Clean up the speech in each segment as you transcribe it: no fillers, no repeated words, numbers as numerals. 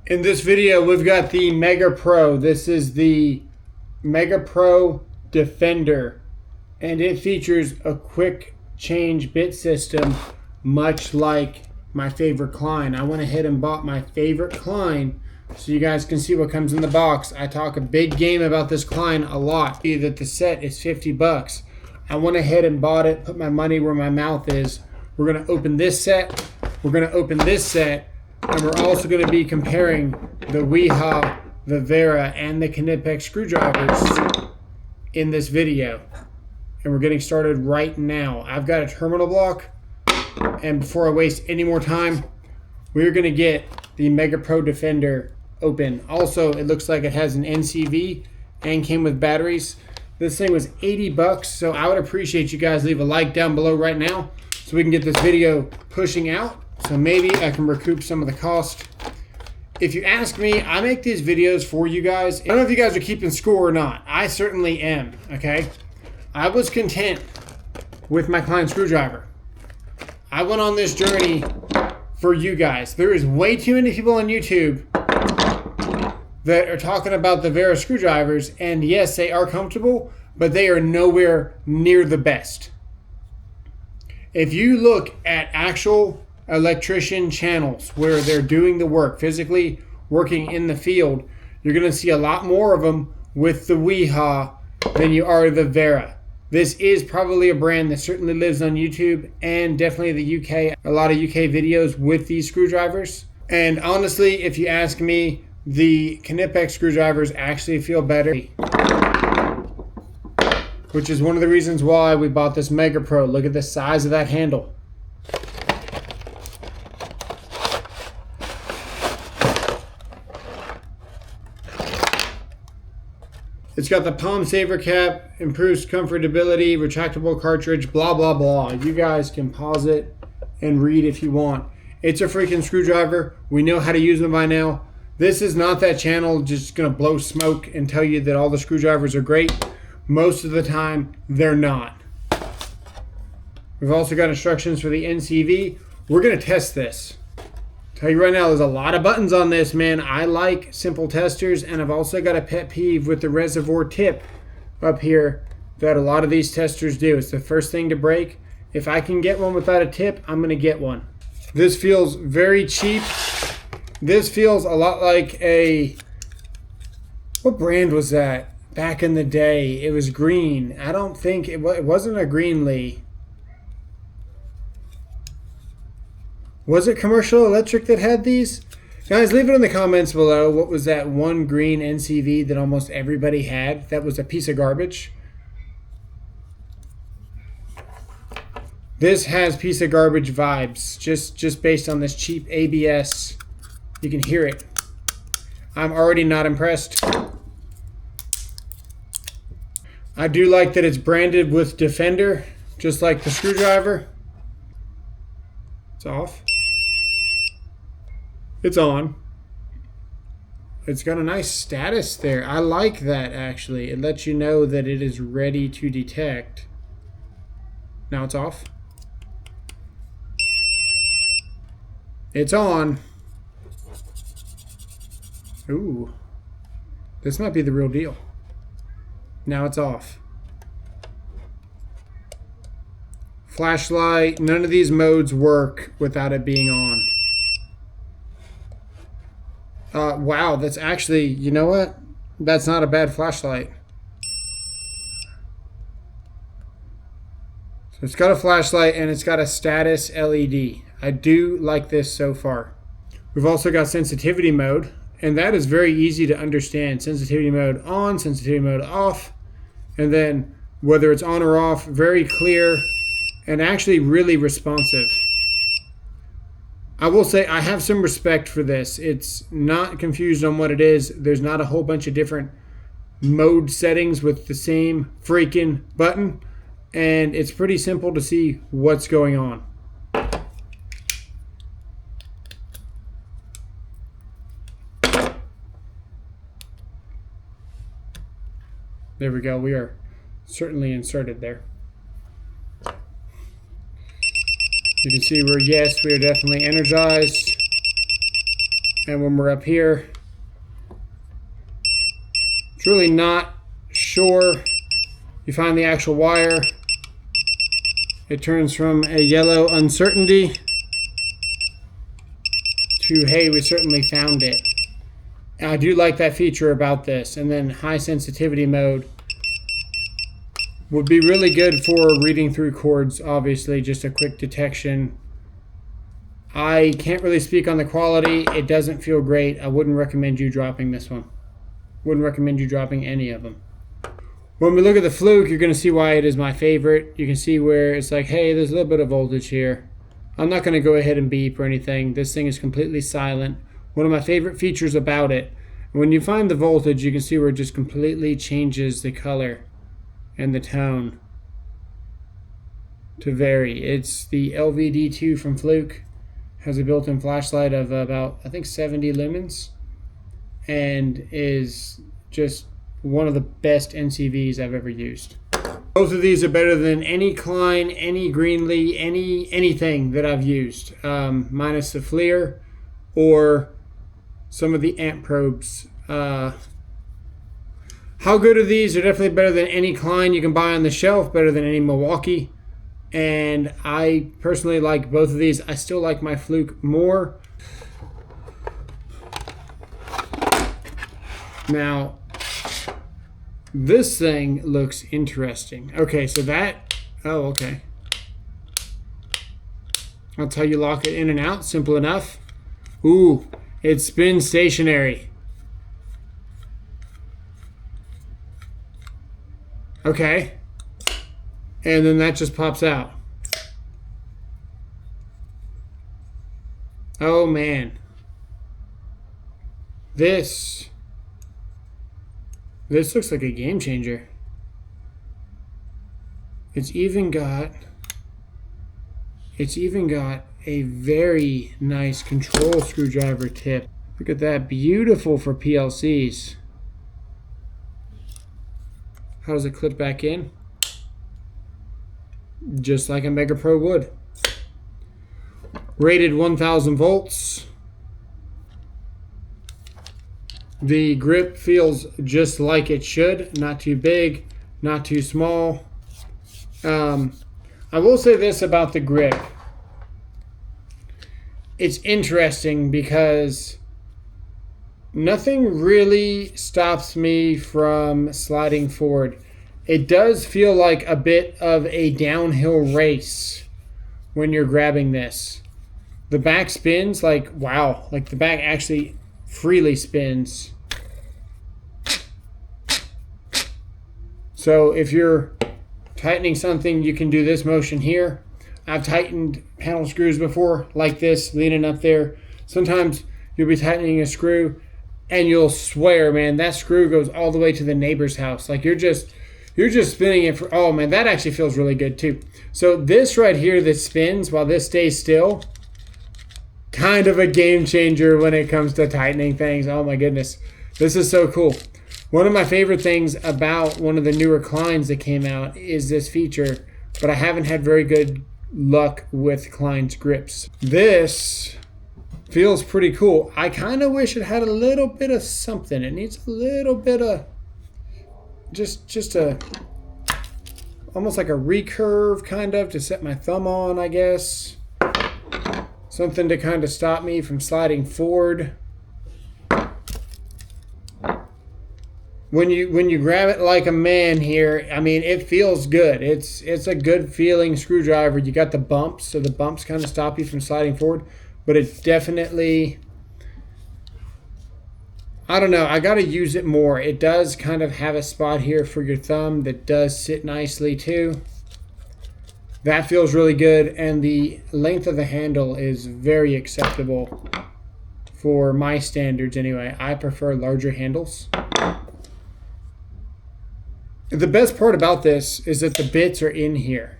In this video, we've got the Megapro. This is the Megapro Defender, and it features a quick change bit system, much like my favorite Klein. I went ahead and bought my favorite Klein so you guys can see what comes in the box. I talk a big game about this Klein a lot. That the set is 50 bucks. I went ahead and bought it, put my money where my mouth is. We're gonna open this set, we're gonna open this set, and we're also going to be comparing the Wiha, the Wera, and the Knipex screwdrivers in this video. And we're getting started right now. I've got a terminal block, and before I waste any more time, we're going to get the Megapro Defender open. Also, it looks like it has an NCV and came with batteries. This thing was 80 bucks, so I would appreciate you guys leave a like down below right now so we can get this video pushing out. So maybe I can recoup some of the cost. If you ask me, I make these videos for you guys. I don't know if you guys are keeping score or not. I certainly am, okay? I was content with my Klein screwdriver. I went on this journey for you guys. There is way too many people on YouTube that are talking about the Wera screwdrivers, and yes, they are comfortable, but they are nowhere near the best. If you look at actual electrician channels where they're doing the work, physically working in the field, you're going to see a lot more of them with the Wiha than you are the Wera. This is probably a brand that certainly lives on YouTube and definitely the UK. A lot of UK videos with these screwdrivers. And honestly, if you ask me, the Knipex screwdrivers actually feel better, which is one of the reasons why we bought this Megapro. Look at the size of that handle. It's got the palm saver cap, improves comfortability, retractable cartridge, blah, blah, blah. You guys can pause it and read if you want. It's a freaking screwdriver. We know how to use them by now. This is not that channel just going to blow smoke and tell you that all the screwdrivers are great. Most of the time, they're not. We've also got instructions for the NCV. We're going to test this. Tell you right now, there's a lot of buttons on this, man. I like simple testers, and I've also got a pet peeve with the reservoir tip up here that a lot of these testers do. It's the first thing to break. If I can get one without a tip, I'm going to get one. This feels very cheap. This feels a lot like a... What brand was that? Back in the day, it was green. I don't think... It wasn't a Greenlee. Was it Commercial Electric that had these? Guys, leave it in the comments below. What was that one green NCV that almost everybody had? That was a piece of garbage. This has piece of garbage vibes, just based on this cheap ABS. You can hear it. I'm already not impressed. I do like that it's branded with Defender, just like the screwdriver. It's off. It's on. It's got a nice status there. I like that, actually. It lets you know that it is ready to detect. Now it's off. It's on. Ooh. This might be the real deal. Now it's off. Flashlight. None of these modes work without it being on. Wow, that's actually, you know what? That's not a bad flashlight. So it's got a flashlight and it's got a status LED. I do like this so far. We've also got sensitivity mode, and that is very easy to understand. Sensitivity mode on, sensitivity mode off, and then whether it's on or off, very clear and actually really responsive. I will say I have some respect for this. It's not confused on what it is. There's not a whole bunch of different mode settings with the same freaking button, and it's pretty simple to see what's going on. There we go. We are certainly inserted there. You can see we're, yes, we are definitely energized. And when we're up here, it's really not sure. You find the actual wire. It turns from a yellow uncertainty to, hey, we certainly found it. And I do like that feature about this. And then high sensitivity mode would be really good for reading through chords, obviously, just a quick detection. I can't really speak on the quality. It doesn't feel great. I wouldn't recommend you dropping this one. Wouldn't recommend you dropping any of them. When we look at the Fluke, you're going to see why it is my favorite. You can see where it's like, hey, there's a little bit of voltage here. I'm not going to go ahead and beep or anything. This thing is completely silent. One of my favorite features about it, when you find the voltage, you can see where it just completely changes the color and the tone to vary. It's the LVD2 from Fluke. Has a built-in flashlight of about, I think, 70 lumens, and is just one of the best NCVs I've ever used. Both of these are better than any Klein, any Greenlee, anything that I've used, minus the FLIR or some of the amp probes. How good are these? They're definitely better than any Klein you can buy on the shelf, better than any Milwaukee. And I personally like both of these. I still like my Fluke more. Now, this thing looks interesting. Okay, so that, oh, okay. That's how you lock it in and out, simple enough. Ooh, it spins stationary. Okay. And then that just pops out. Oh man. This looks like a game changer. It's even got a very nice control screwdriver tip. Look at that, beautiful for PLCs. How does it clip back in? Just like a Megapro would. Rated 1000 volts. The grip feels just like it should. Not too big, not too small. I will say this about the grip. It's interesting because nothing really stops me from sliding forward. It does feel like a bit of a downhill race when you're grabbing this. The back spins like, wow, like the back actually freely spins. So if you're tightening something, you can do this motion here. I've tightened panel screws before like this, leaning up there. Sometimes you'll be tightening a screw and you'll swear, man, that screw goes all the way to the neighbor's house. Like you're just spinning it for, oh man, that actually feels really good too. So this right here that spins while this stays still, kind of a game changer when it comes to tightening things. Oh my goodness, this is so cool. One of my favorite things about one of the newer Kleins that came out is this feature, but I haven't had very good luck with Klein's grips. This feels pretty cool. I kind of wish it had a little bit of something. It needs a little bit of just a almost like a recurve kind of to set my thumb on, I guess. Something to kind of stop me from sliding forward. When you grab it like a man here, I mean, it feels good. It's a good feeling screwdriver. You got the bumps, so the bumps kind of stop you from sliding forward, but it definitely, I don't know, I got to use it more. It does kind of have a spot here for your thumb that does sit nicely too. That feels really good, and the length of the handle is very acceptable for my standards anyway. I prefer larger handles. The best part about this is that the bits are in here.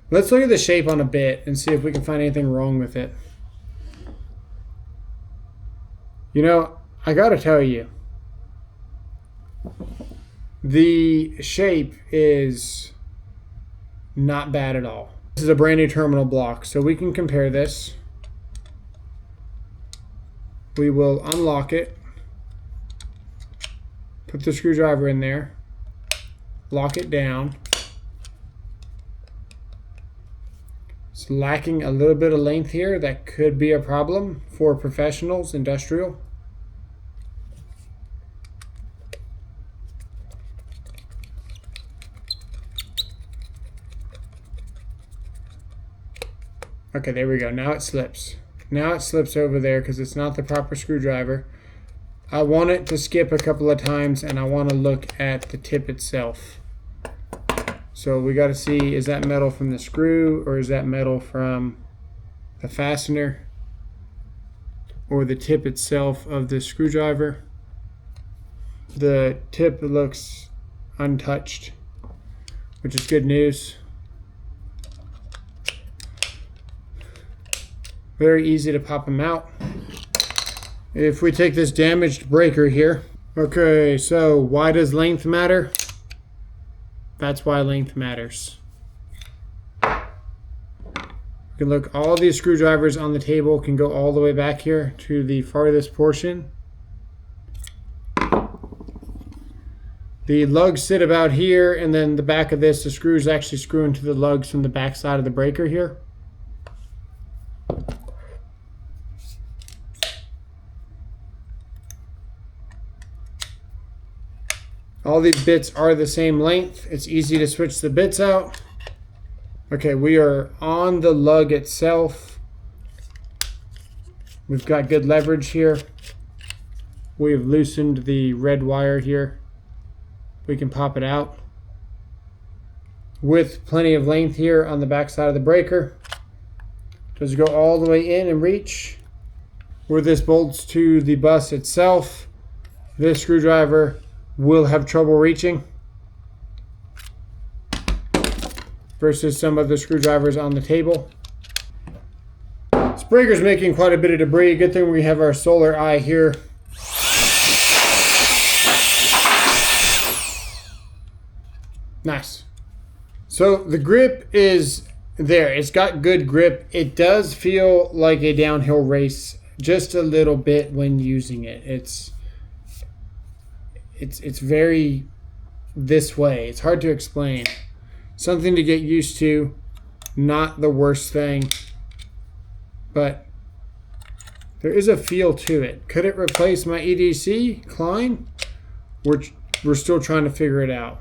Let's look at the shape on a bit and see if we can find anything wrong with it. You know, I gotta tell you, the shape is not bad at all. This is a brand new terminal block, so we can compare this. we will unlock it, put the screwdriver in there, lock it down. It's lacking a little bit of length here. That could be a problem for professionals, industrial. Okay, there we go. Now it slips. Now it slips over there because it's not the proper screwdriver. I want it to skip a couple of times, and I want to look at the tip itself. So we got to see, is that metal from the screw, or is that metal from the fastener, or the tip itself of the screwdriver? The tip looks untouched, which is good news. Very easy to pop them out. If we take this damaged breaker here, okay, so why does length matter? That's why length matters. You can look, all these screwdrivers on the table can go all the way back here to the farthest portion. The lugs sit about here, and then the back of this, the screws actually screw into the lugs from the back side of the breaker here. All these bits are the same length. It's easy to switch the bits out. Okay, we are on the lug itself. We've got good leverage here. We've loosened the red wire here. We can pop it out with plenty of length here on the back side of the breaker. Does it go all the way in and reach? Where this bolts to the bus itself, this screwdriver will have trouble reaching versus some of the screwdrivers on the table. This breaker's making quite a bit of debris. Good thing we have our solar eye here. Nice. So the grip is there. It's got good grip. It does feel like a downhill race just a little bit when using it. It's very this way. It's hard to explain. Something to get used to. Not the worst thing. But there is a feel to it. Could it replace my EDC Klein? We're still trying to figure it out.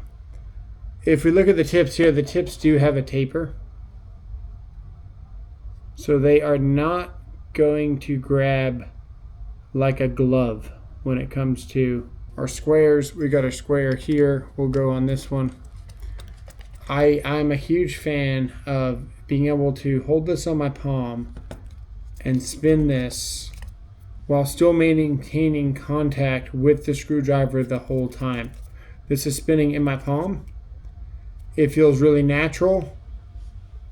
If we look at the tips here, the tips do have a taper. So they are not going to grab like a glove when it comes to our squares. We got a square here. We'll go on this one. I'm a huge fan of being able to hold this on my palm and spin this while still maintaining contact with the screwdriver the whole time. This is spinning in my palm. It feels really natural,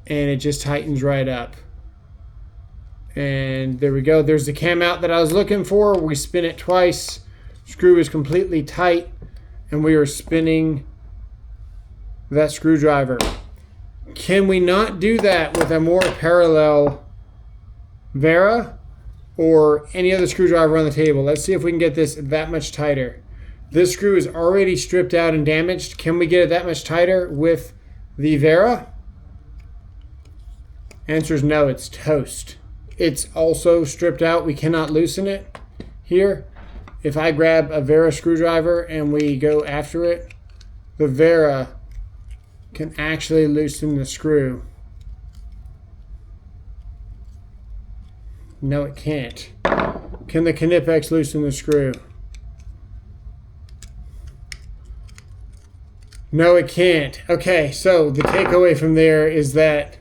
and it just tightens right up. And there we go. There's the cam out that I was looking for. We spin it twice. Screw is completely tight, and we are spinning that screwdriver. Can we not do that with a more parallel Wera or any other screwdriver on the table? Let's see if we can get this that much tighter. This screw is already stripped out and damaged. Can we get it that much tighter with the Wera? Answer is no, it's toast. It's also stripped out. We cannot loosen it here. If I grab a Wera screwdriver and we go after it, the Wera can actually loosen the screw. No, it can't. Can the Knipex loosen the screw? No, it can't. Okay, so the takeaway from there is that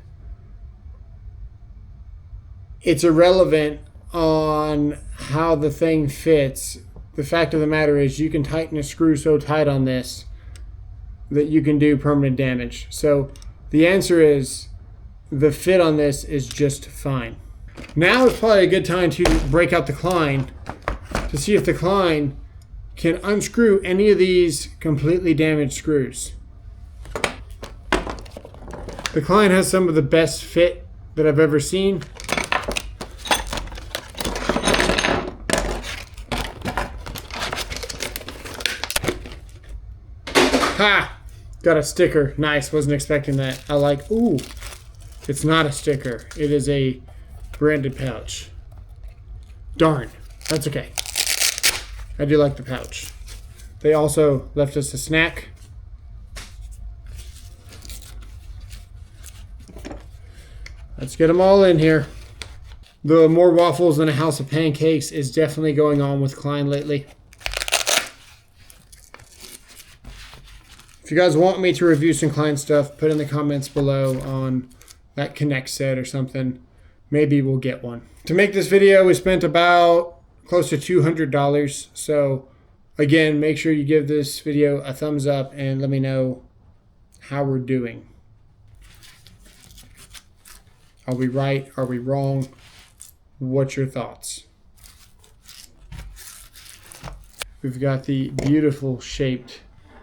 it's irrelevant on how the thing fits. The fact of the matter is you can tighten a screw so tight on this that you can do permanent damage. So the answer is the fit on this is just fine. Now is probably a good time to break out the Klein to see if the Klein can unscrew any of these completely damaged screws. The Klein has some of the best fit that I've ever seen. Ha! Got a sticker. Nice. Wasn't expecting that. I like... Ooh. It's not a sticker. It is a branded pouch. Darn. That's okay. I do like the pouch. They also left us a snack. Let's get them all in here. The more waffles than a house of pancakes is definitely going on with Klein lately. If you guys want me to review some Klein stuff, put in the comments below on that Connect set or something. Maybe we'll get one. To make this video, we spent about close to $200. So again, make sure you give this video a thumbs up and let me know how we're doing. Are we right? Are we wrong? What's your thoughts? We've got the beautiful shaped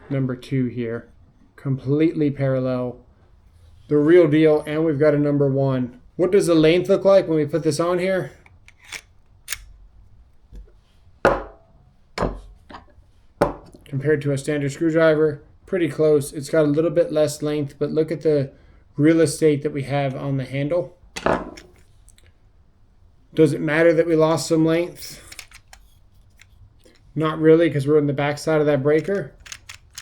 number 2 here. Completely parallel. The real deal. And we've got a number 1. What does the length look like when we put this on here? Compared to a standard screwdriver, pretty close. It's got a little bit less length, but look at the real estate that we have on the handle. Does it matter that we lost some length? Not really, because we're in the back side of that breaker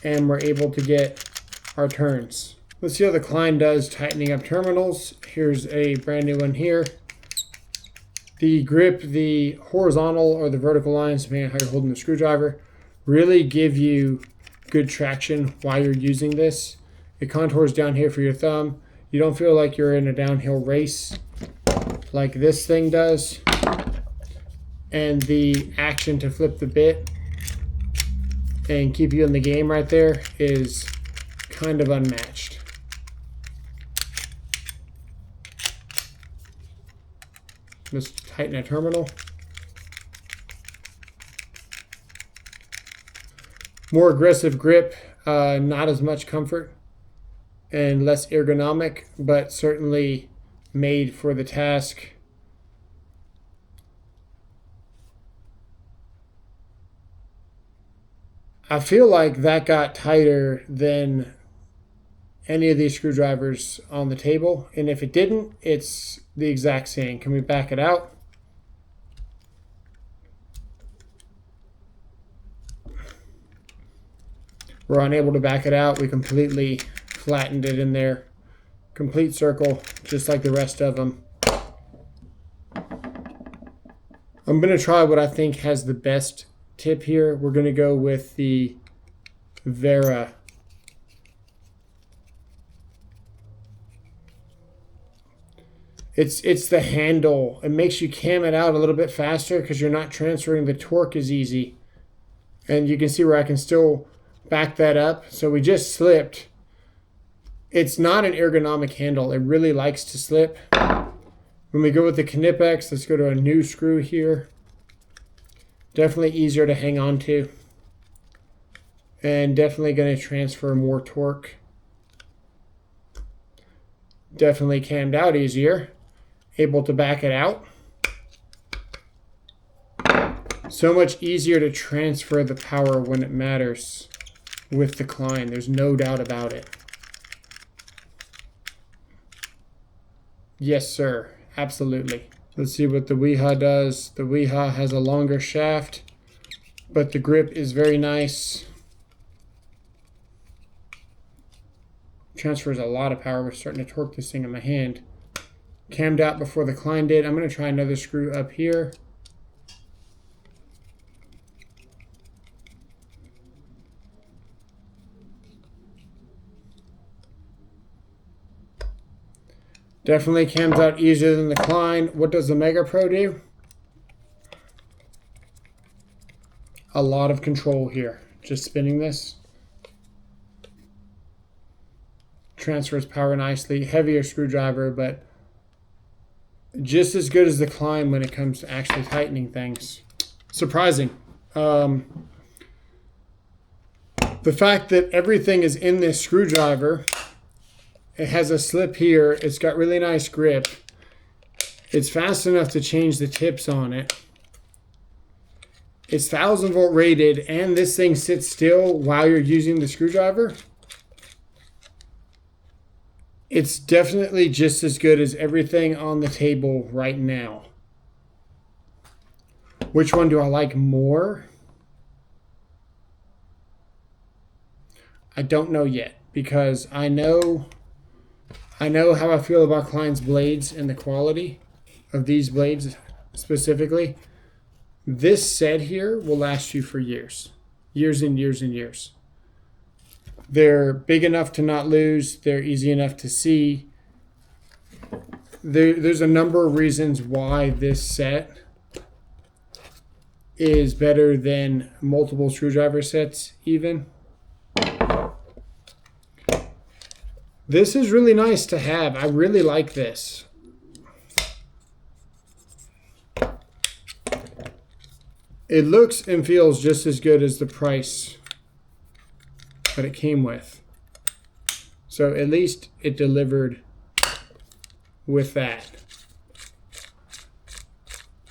and we're able to get our turns. Let's see how the Klein does tightening up terminals. Here's a brand new one here. The grip, the horizontal or the vertical lines, depending on how you're holding the screwdriver, really give you good traction while you're using this. It contours down here for your thumb. You don't feel like you're in a downhill race like this thing does. And the action to flip the bit and keep you in the game right there is kind of unmatched. Let's tighten a terminal. More aggressive grip, not as much comfort and less ergonomic, but certainly made for the task. I feel like that got tighter than any of these screwdrivers on the table, and if it didn't, it's the exact same. Can we back it out? We're unable to back it out. We completely flattened it in there. Complete circle, just like the rest of them. I'm going to try what I think has the best tip here. We're going to go with the Wera. It's the handle. It makes you cam it out a little bit faster because you're not transferring the torque as easy. And you can see where I can still back that up. So we just slipped. It's not an ergonomic handle. It really likes to slip. When we go with the Knipex, let's go to a new screw here. Definitely easier to hang on to. And definitely going to transfer more torque. Definitely cammed out easier. Able to back it out. So much easier to transfer the power when it matters with the Klein. There's no doubt about it. Yes, sir. Absolutely. Let's see what the Wiha does. The Wiha has a longer shaft, but the grip is very nice. Transfers a lot of power. We're starting to torque this thing in my hand. Cammed out before the Klein did. I'm going to try another screw up here. Definitely cams out easier than the Klein. What does the Megapro do? A lot of control here. Just spinning this. Transfers power nicely. Heavier screwdriver, but just as good as the Klein when it comes to actually tightening things. Surprising. The fact that everything is in this screwdriver. It has a slip here. It's got really nice grip. It's fast enough to change the tips on it. It's 1000 volt rated, and this thing sits still while you're using the screwdriver. It's definitely just as good as everything on the table right now. Which one do I like more? I don't know yet, because I know how I feel about Klein's blades and the quality of these blades specifically. This set here will last you for years. Years and years and years. They're big enough to not lose. They're easy enough to see. There's a number of reasons why this set is better than multiple screwdriver sets even. This is really nice to have. I really like this. It looks and feels just as good as the price that it came with. So at least it delivered with that.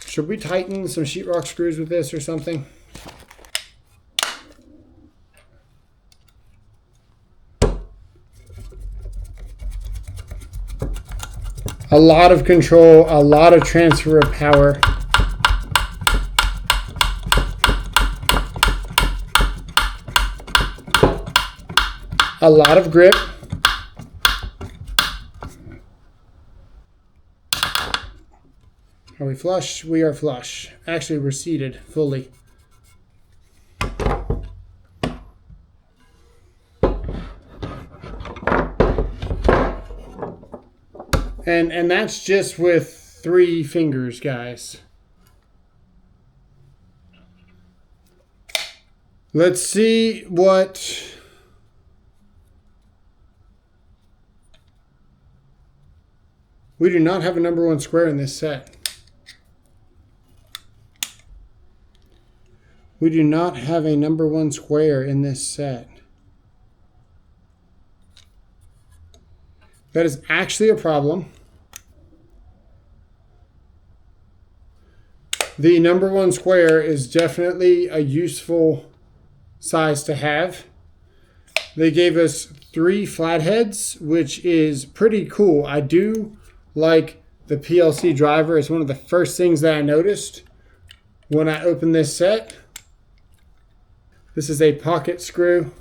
Should we tighten some sheetrock screws with this or something? A lot of control, a lot of transfer of power. A lot of grip. Are we flush? We are flush. Actually, we're seated fully. And that's just with 3 fingers, guys. Let's see what... We do not have a number 1 square in this set. We do not have a number 1 square in this set. That is actually a problem. The number 1 square is definitely a useful size to have. They gave us 3 flatheads, which is pretty cool. I do like the PLC driver. It's one of the first things that I noticed when I opened this set. This is a pocket screw.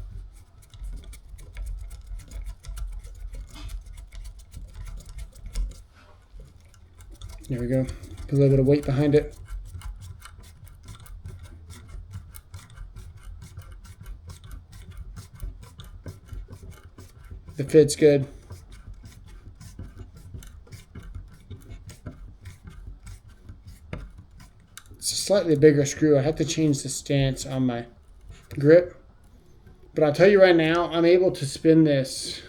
There we go. Put a little bit of weight behind it. The fit's good. It's a slightly bigger screw. I have to change the stance on my grip. But I'll tell you right now, I'm able to spin this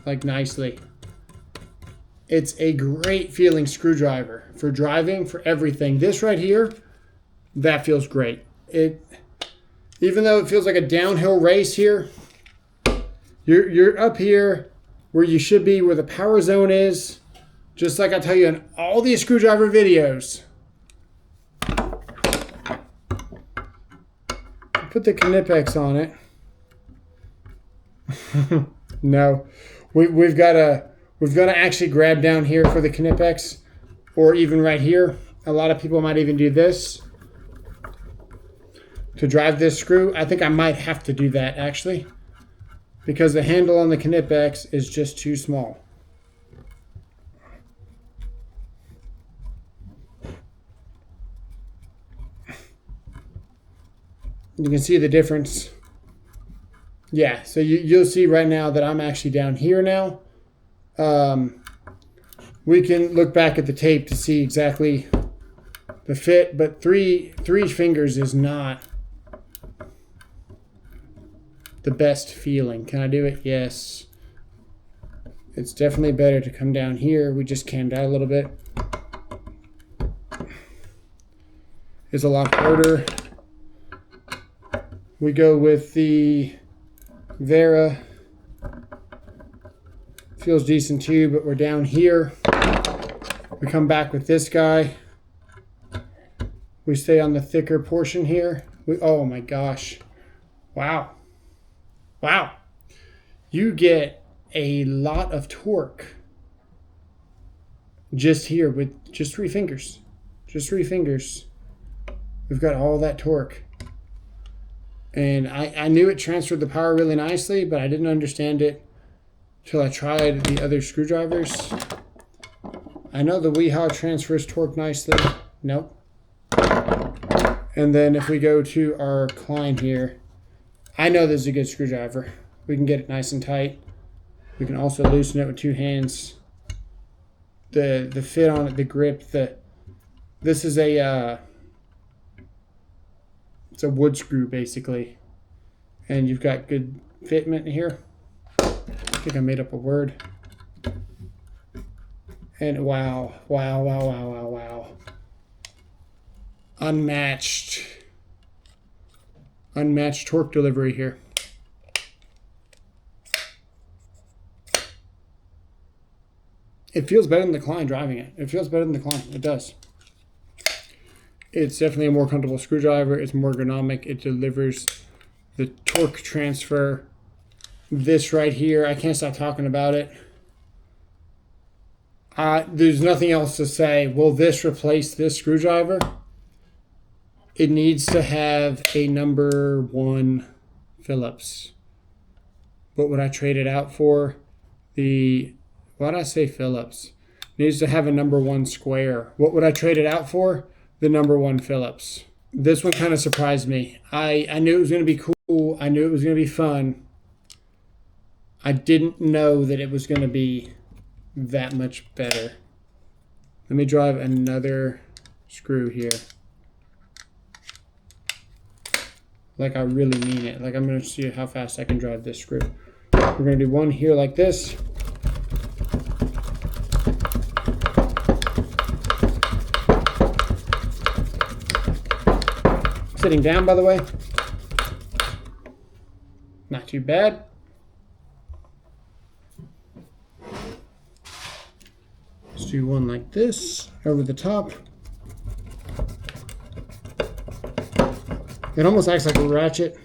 like nicely. It's a great feeling screwdriver for driving, for everything. This right here, that feels great. Even though it feels like a downhill race here, you're up here where you should be, where the power zone is, just like I tell you in all these screwdriver videos. Put the Knipex on it. No, we've got to actually grab down here for the Knipex, or even right here. A lot of people might even do this to drive this screw. I think I might have to do that actually, because the handle on the Knipex is just too small. You can see the difference. Yeah, so you'll see right now that I'm actually down here now. We can look back at the tape to see exactly the fit, but three fingers is not the best feeling. Can I do it? Yes. It's definitely better to come down here. We just cammed out a little bit. It's a lot harder. We go with the Wera. Feels decent too, but we're down here. We come back with this guy. We stay on the thicker portion here. Oh my gosh. Wow. Wow. You get a lot of torque just here with just 3 fingers. Just 3 fingers. We've got all that torque. And I knew it transferred the power really nicely, but I didn't understand it till I tried the other screwdrivers. I know the Wiha transfers torque nicely. Nope. And then if we go to our Klein here, I know this is a good screwdriver. We can get it nice and tight. We can also loosen it with 2 hands. The fit on it, the grip, this is it's a wood screw basically. And you've got good fitment here. I think I made up a word. And wow. Unmatched torque delivery here. It feels better than the Klein driving it. It feels better than the Klein. It does. It's definitely a more comfortable screwdriver. It's more ergonomic. It delivers the torque transfer. This right here, I can't stop talking about it. There's nothing else to say. Will this replace this screwdriver? It needs to have a number 1 Phillips. What would I trade it out for? Why did I say Phillips? It needs to have a number 1 square. What would I trade it out for? The number 1 Phillips. This one kind of surprised me. I knew it was going to be cool. I knew it was going to be fun. I didn't know that it was going to be that much better. Let me drive another screw here. Like I really mean it. Like I'm going to see how fast I can drive this screw. We're going to do one here like this. Sitting down, by the way. Not too bad. Let's do one like this over the top. It almost acts like a ratchet.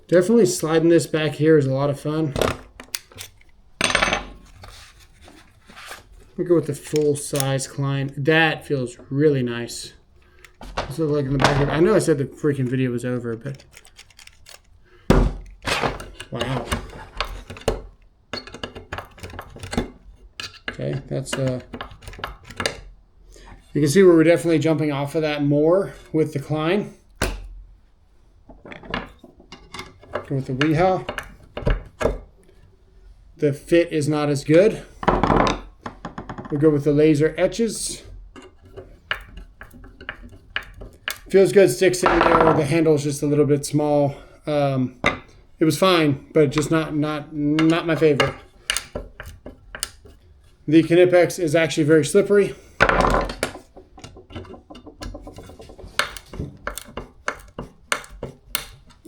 Definitely sliding this back here is a lot of fun. We'll go with the full size Klein. That feels really nice. So like in the back of it. I know I said the freaking video was over, but wow. Okay, that's you can see where we're definitely jumping off of that more with the Klein. Go with the Wiha. The fit is not as good. We'll go with the laser etches. Feels good, sticks in there. The handle is just a little bit small. It was fine, but just not my favorite. The Knipex is actually very slippery.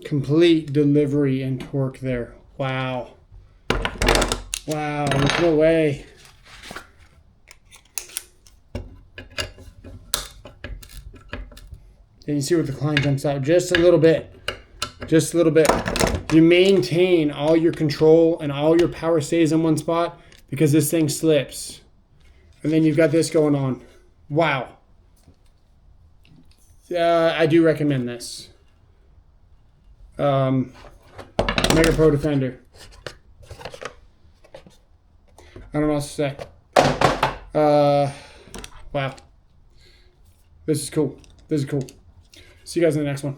Complete delivery and torque there. Wow. Wow, no way. And you see where the Klein jumps out just a little bit. Just a little bit. You maintain all your control and all your power stays in one spot because this thing slips. And then you've got this going on. Wow. I do recommend this. Megapro Defender. I don't know what else to say. Wow. This is cool. This is cool. See you guys in the next one.